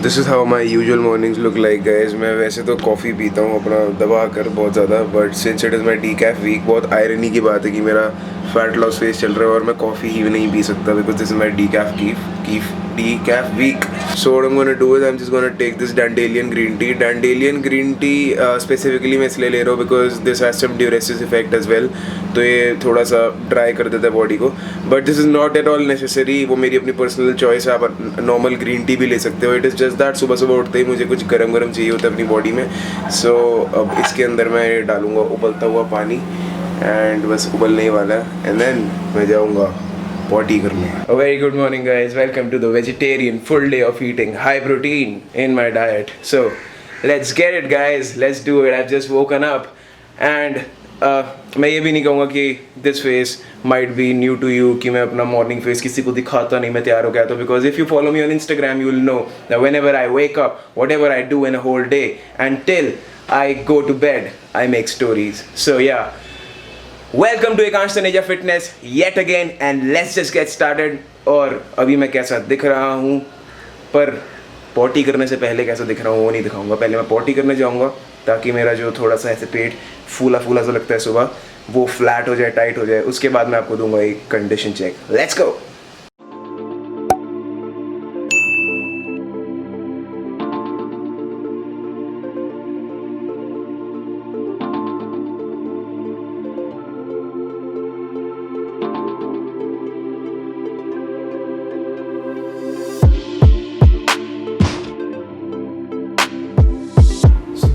This is how my usual mornings look like guys. मैं वैसे तो कॉफ़ी पीता हूँ अपना दबा कर बहुत ज़्यादा, but since it is my decaf week, बहुत आयरनी की बात है कि मेरा फैट लॉस फेज चल रहा है और मैं कॉफ़ी ही नहीं पी सकता because this is my decaf week. So what I'm gonna do is I'm just gonna take this dandelion green tea. Dandelion green tea specifically मैं इसलिए ले रहा हूँ because this has some diuresis effect as well. तो ये थोड़ा सा dry कर देता है बॉडी को, but this is not at all necessary. वो मेरी अपनी पर्सनल चॉइस है, आप नॉर्मल ग्रीन टी भी ले सकते हो। इट इज़ जस्ट दैट सुबह सुबह उठते ही मुझे कुछ गरम गरम चाहिए होता है अपनी बॉडी में। सो अब इसके अंदर मैं डालूँगा उबलता हुआ पानी एंड बस उबलने ही वाला है एंड देन मैं जाऊँगा पॉटी करने। A very good morning guys, welcome to the vegetarian full day of eating high protein in my diet. So let's get it guys, let's do it. I've just woken up and मैं ये भी नहीं कहूँगा कि this face might be new to you कि मैं अपना morning face किसी को दिखाता नहीं मैं तैयार हो गया तो, because if you follow me on Instagram you will know that whenever I wake up, whatever I do in a whole day until I go to bed, I make stories. So yeah, welcome to Ekansh Taneja fitness yet again and let's just get started. और अभी मैं कैसा दिख रहा हूँ, पर potty करने से पहले कैसा दिख रहा हूँ वो नहीं दिखाऊंगा। पहले मैं पॉटी करने जाऊँगा ताकि मेरा जो थोड़ा सा ऐसे पेट फूला फूला सा लगता है सुबह वो फ्लैट हो जाए, टाइट हो जाए। उसके बाद मैं आपको दूंगा एक condition check. Let's go.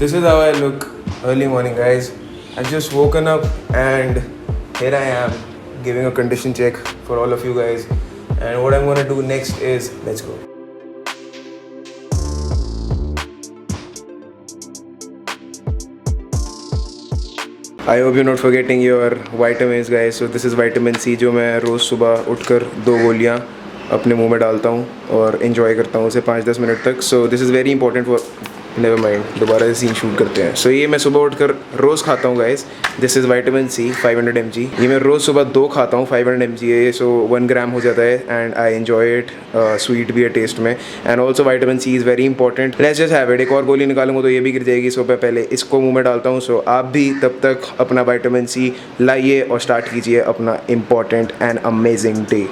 This is how I look early morning guys. I've just woken up and here I am giving a condition check for all of you guys, and what I'm gonna do next is, let's go. I hope you're not forgetting your vitamins guys. So this is vitamin C जो मैं रोज़ सुबह उठकर 2 गोलियाँ अपने मुंह में डालता हूँ और enjoy करता हूँ उसे 5-10 मिनट तक। So this is very important for never mind, दोबारा से सीन शूट करते हैं। सो ये मैं सुबह उठकर रोज़ खाता हूँ guys. This is vitamin C 500 mg। ये मैं रोज़ सुबह 2 खाता हूँ, 500 mg है, सो 1 ग्राम हो जाता है and I enjoy it. Sweet भी है टेस्ट में and also vitamin C is very important. Let's just have it. एक और गोली निकालूंगा तो ये भी गिर जाएगी, सो मैं पहले इसको मुँह में डालता हूँ। सो आप भी तब तक अपना विटामिन सी लाइए और स्टार्ट कीजिए अपना important and amazing day.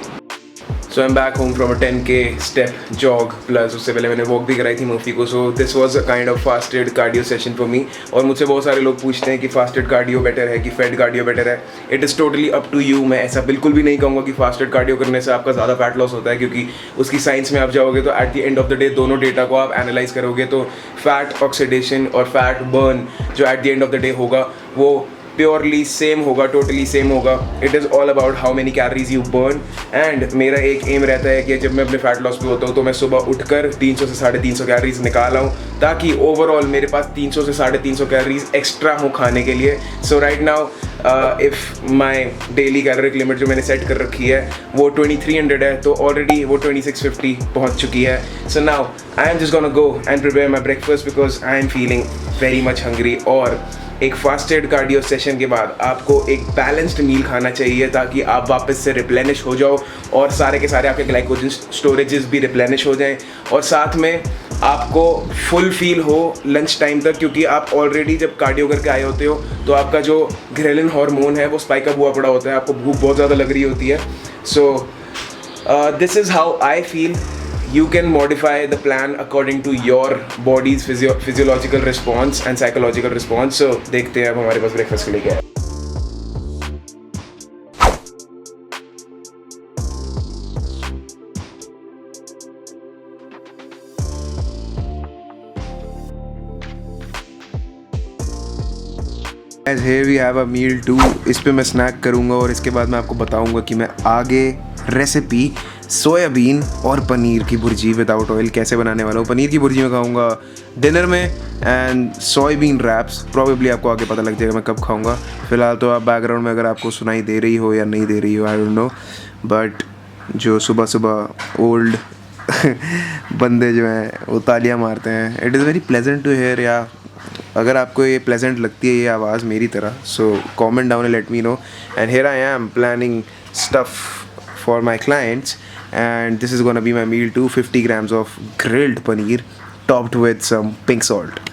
So I am back home from a 10K step jog plus उससे पहले मैंने वॉक भी कराई थी मुफ्ती को। So this was a kind of fasted cardio session for me. और मुझसे बहुत सारे लोग पूछते हैं कि फास्टेड कार्डियो बेटर है कि फेड कार्डियो बेटर है। It is totally up to you. मैं ऐसा बिल्कुल भी नहीं कहूँगा कि फास्टेड कार्डियो करने से आपका ज़्यादा फैट लॉस होता है, क्योंकि उसकी साइंस में आप जाओगे तो at the end of the day दोनों डेटा को आप एनालाइज करोगे तो फैट ऑक्सीडेशन और फैट बर्न जो at the end of the day होगा वो प्योरली सेम होगा, टोटली सेम होगा। It is all about how many calories you burn. And मेरा एक एम रहता है कि जब मैं अपने फैट लॉस पे होता हूँ तो मैं सुबह उठकर 300 से 350 कैलोरीज निकाल आऊँ ताकि ओवरऑल मेरे पास 300 से 350 कैलोरीज एक्स्ट्रा हो खाने के लिए। So right now if my daily caloric limit जो मैंने सेट कर रखी है वो 2300 है, तो ऑलरेडी वो 2650 पहुँच चुकी है। So now I am just gonna go and prepare my breakfast because I am feeling very much hungry. और एक फास्टेड कार्डियो सेशन के बाद आपको एक बैलेंस्ड मील खाना चाहिए ताकि आप वापस से रिप्लेनिश हो जाओ और सारे के सारे आपके ग्लाइकोजन स्टोरेजेस भी रिप्लेनिश हो जाएं और साथ में आपको फुल फील हो लंच टाइम तक, क्योंकि आप ऑलरेडी जब कार्डियो करके आए होते हो तो आपका जो ग्रेलिन हार्मोन है वो स्पाइक अप हुआ पड़ा होता है, आपको भूख बहुत ज़्यादा लग रही होती है। So this is how I feel. You can modify the plan according to your body's physiological response and psychological response. So देखते हैं अब हमारे पास ब्रेकफास्ट के लिए क्या है। As here we have a meal too। इस पे मैं स्नैक करूँगा और इसके बाद मैं आपको बताऊँगा कि मैं आगे रेसिपी सोयाबीन और पनीर की भुर्जी विदाउट ऑयल कैसे बनाने वाला हूँ। पनीर की भुर्जी में खाऊंगा डिनर में एंड सोयाबीन रैप्स प्रॉबेबली आपको आगे पता लग जाएगा मैं कब खाऊंगा। फ़िलहाल तो आप बैकग्राउंड में अगर आपको सुनाई दे रही हो या नहीं दे रही हो आई डोंट नो, बट जो सुबह सुबह ओल्ड बंदे जो हैं वो तालियां मारते हैं। It is very pleasant to hear. या अगर आपको ये प्लेजेंट लगती है ये आवाज़ मेरी तरह, so comment down and let me know. And here I am planning stuff for my clients, and this is gonna be my meal too. 50 grams of grilled paneer topped with some pink salt.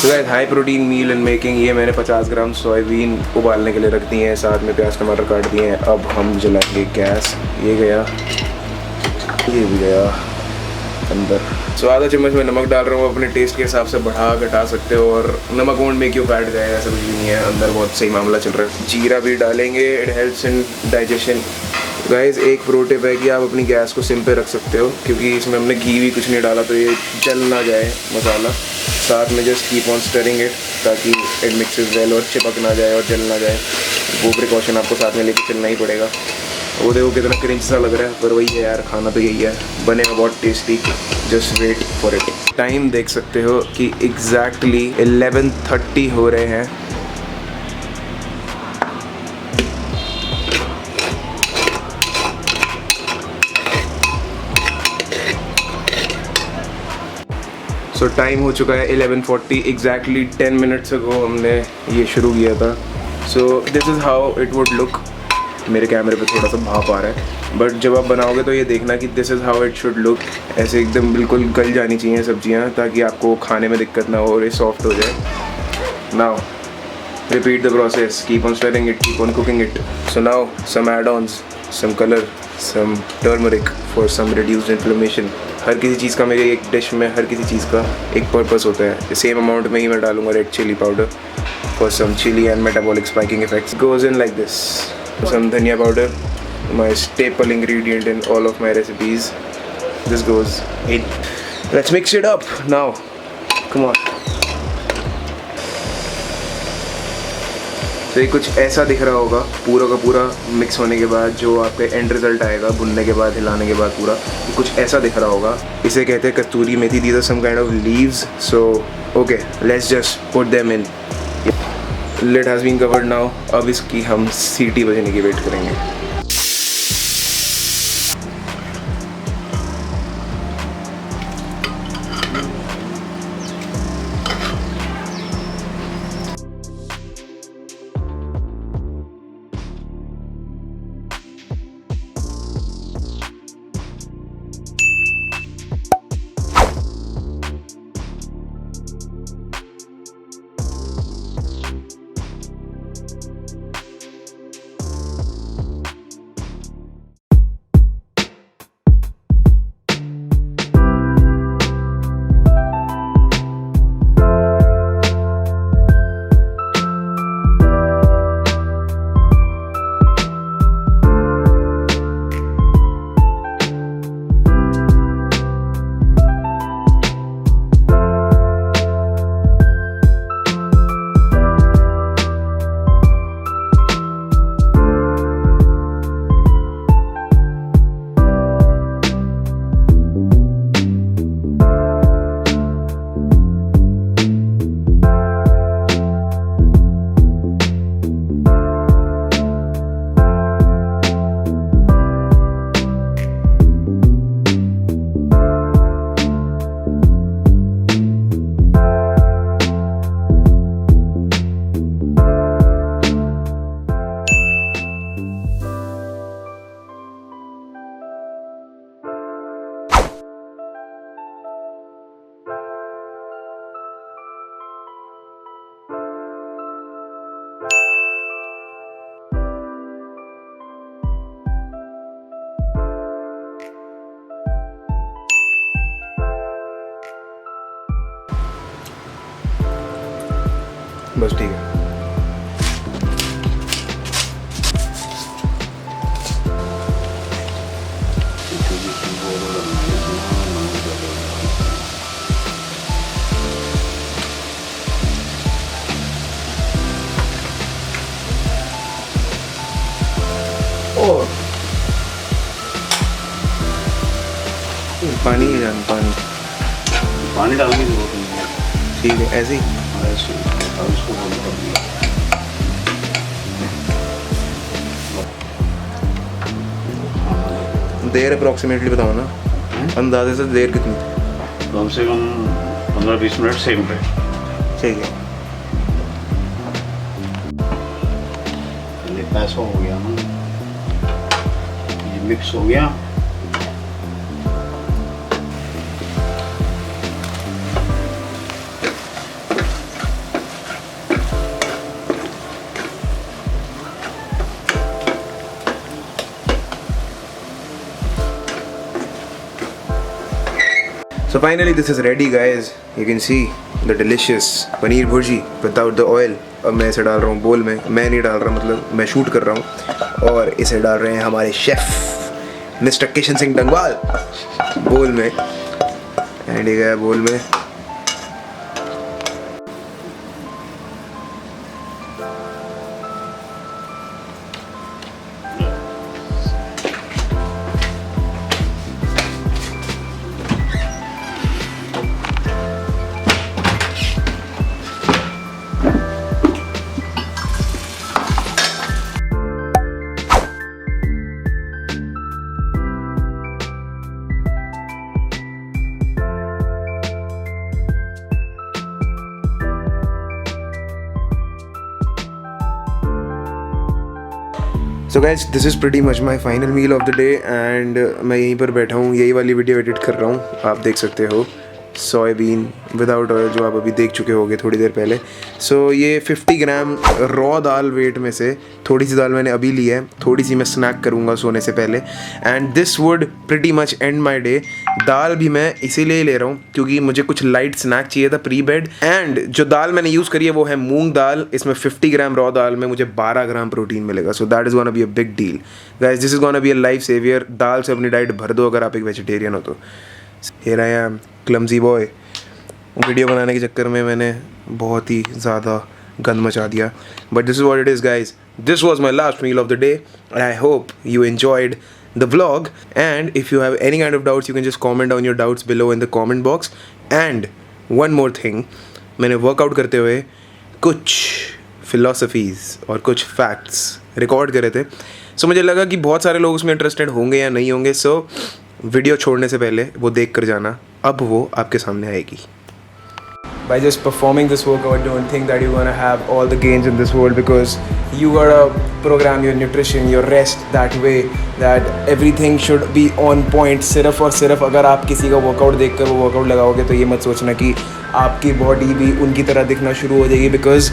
तो guys high protein meal in making. ये मैंने 50 ग्राम soybean उबालने के लिए रख दिए हैं, साथ में प्याज टमाटर काट दिए हैं। अब हम जलाएंगे गैस। ये गया, ये भी गया अंदर। सो आधा चम्मच में नमक डाल रहा हूँ, अपने टेस्ट के हिसाब से बढ़ा घटा सकते हो, और नमक वोंट मेक यू फैट जाएगा, ऐसा कुछ भी नहीं है। अंदर बहुत सही मामला चल रहा है। जीरा भी डालेंगे, it helps in digestion. Guys एक प्रो टिप है कि आप अपनी गैस को सिम पे रख सकते हो, क्योंकि इसमें हमने घी भी कुछ नहीं डाला, तो ये जल ना जाए मसाला। साथ में just keep on stirring it ताकि इट मिक्सेस वेल और चिपक ना जाए और जल ना जाए। वो प्रिकॉशन आपको साथ में लेके चलना ही पड़ेगा। वो देखो कितना क्रिंच सा लग रहा है, पर वही है यार, खाना तो यही है। बनेगा बहुत tasty, just wait for it. Time देख सकते हो कि एग्जैक्टली 11:30 हो रहे हैं। सो टाइम हो चुका है 11:40। एग्जैक्टली 10 मिनट्स अगो हमने ये शुरू किया था। So this is how it would look. मेरे कैमरे पे थोड़ा सा भाप आ रहा है, बट जब आप बनाओगे तो ये देखना कि this is how it should look. ऐसे एकदम बिल्कुल गल जानी चाहिए सब्जियां, ताकि आपको खाने में दिक्कत ना हो और ये सॉफ्ट हो जाए। Now repeat the process, keep on stirring it, keep on cooking it. So now some add-ons, some color, some turmeric for some reduced inflammation. हर किसी चीज़ का, मेरे एक डिश में हर किसी चीज़ का एक पर्पस होता है। सेम अमाउंट में ही मैं डालूंगा red chili powder for some chili and metabolic spiking effects. Goes in like this. Some dhania powder, my staple ingredient in all of my recipes. This goes in. Let's mix it up now. Come on. तो ये कुछ ऐसा दिख रहा होगा पूरा का पूरा मिक्स होने के बाद, जो आपके एंड रिजल्ट आएगा भुनने के बाद, हिलाने के बाद पूरा कुछ ऐसा दिख रहा होगा। इसे कहते हैं kasturi methi. These are some kind of leaves. So okay, let's just put them in. Lid has been covered now. अब इसकी हम सीटी बजने की वेट करेंगे। बस ठीक है। और पानी ही डाल, पानी डालने की जरूरत नहीं है। ठीक है, ऐसे ही और उसको बंद कर दिया। देर अप्रॉक्सीमेटली बताओ ना, अंदाजे से देर कितनी? कम से कम 15-20 मिनट सेम पे। ठीक है। पैसा हो गया ना, ये मिक्स हो गया। So finally this is ready guys. You can see the delicious paneer bhurji without the oil. अब मैं इसे डाल रहा हूँ बोल में, मैं नहीं डाल रहा, मतलब मैं शूट कर रहा हूँ, और इसे डाल रहे हैं हमारे chef mister Kishan Singh Dangwal bowl में, एंड ये गया बोल में। So guys this is pretty much my final meal of the day, and मैं यहीं पर बैठा हूँ, यही वाली वीडियो एडिट कर रहा हूँ। आप देख सकते हो सोयाबीन विदाउट ऑयल, जो आप अभी देख चुके होंगे थोड़ी देर पहले। सो ये 50 ग्राम रॉ दाल वेट में से थोड़ी सी दाल मैंने अभी ली है, थोड़ी सी मैं स्नैक करूँगा सोने से पहले, and this would pretty much end my day. दाल भी मैं इसीलिए ले रहा हूँ क्योंकि मुझे कुछ लाइट स्नैक चाहिए था प्री बेड, एंड जो दाल मैंने यूज़ करी है वो है मूंग दाल। इसमें 50 ग्राम रॉ दाल में मुझे 12 ग्राम प्रोटीन मिलेगा, so that is gonna be a big deal guys. This is gonna be a life saviour. दाल से अपनी डाइट भर दो अगर आप एक वेजिटेरियन हो तो। Here I am clumsy boy. Video बनाने के चक्कर में मैंने बहुत ही ज़्यादा गंद मचा दिया, but this is what it is guys. This was my last meal of the day, and I hope you enjoyed the vlog, and if you have any kind of doubts you can just comment down your doubts below in the comment box. And one more thing, मैंने workout करते हुए कुछ philosophies और कुछ facts record करे थे, सो मुझे लगा कि बहुत सारे लोग उसमें इंटरेस्टेड होंगे या नहीं होंगे, सो वीडियो छोड़ने से पहले वो देख कर जाना, अब वो आपके सामने आएगी। By just performing this workout, don't think that you're gonna have all the gains in this world, because you gotta program your nutrition, your rest that way that everything should be on point. सिर्फ और सिर्फ अगर आप किसी का workout देखकर वो workout लगाओगे तो ये मत सोचना कि आपकी बॉडी भी उनकी तरह दिखना शुरू हो जाएगी, बिकॉज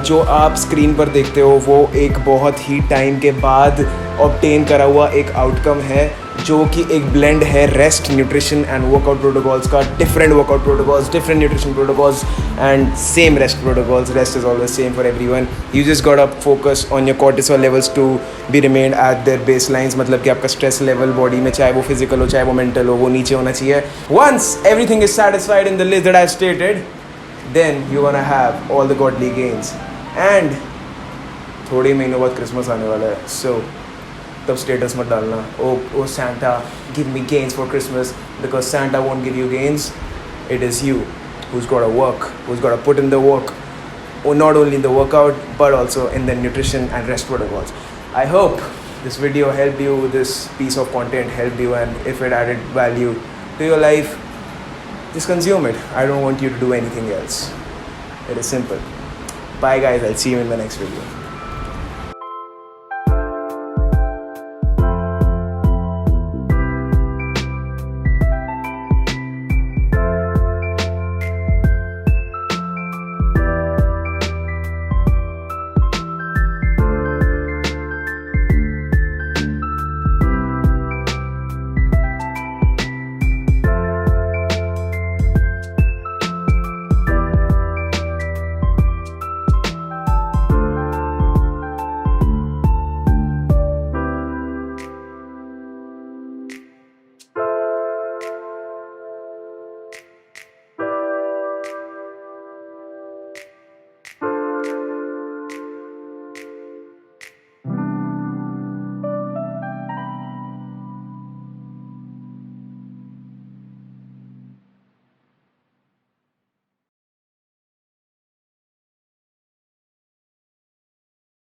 जो आप स्क्रीन पर देखते हो वो एक बहुत ही टाइम के बाद ऑब्टेन करा हुआ एक आउटकम है, जो कि एक ब्लेंड है rest, nutrition and workout protocols का। Different workout protocols, different nutrition protocols and same rest protocols. Rest is always same for everyone. You just got up focus on your cortisol levels to be remain at their base lines, मतलब कि आपका stress level body में, चाहे वो physical हो चाहे वो mental हो, वो नीचे होना चाहिए। Once everything is satisfied in the list that I stated, then you gonna have all the godly gains. And थोड़े महीनों बाद क्रिसमस आने वाला है, सो तब स्टेटस मत डालना, ओ Santa give me gains for Christmas, because Santa won't give you gains. It is you who's got to work, who's got to put in the work, or not only in the workout but also in the nutrition and rest protocols. I hope this video helped you, this piece of content helped you, and if it added value to your life, just consume it. I don't want you to do anything else. It is simple. Bye guys, I'll see you in the next video.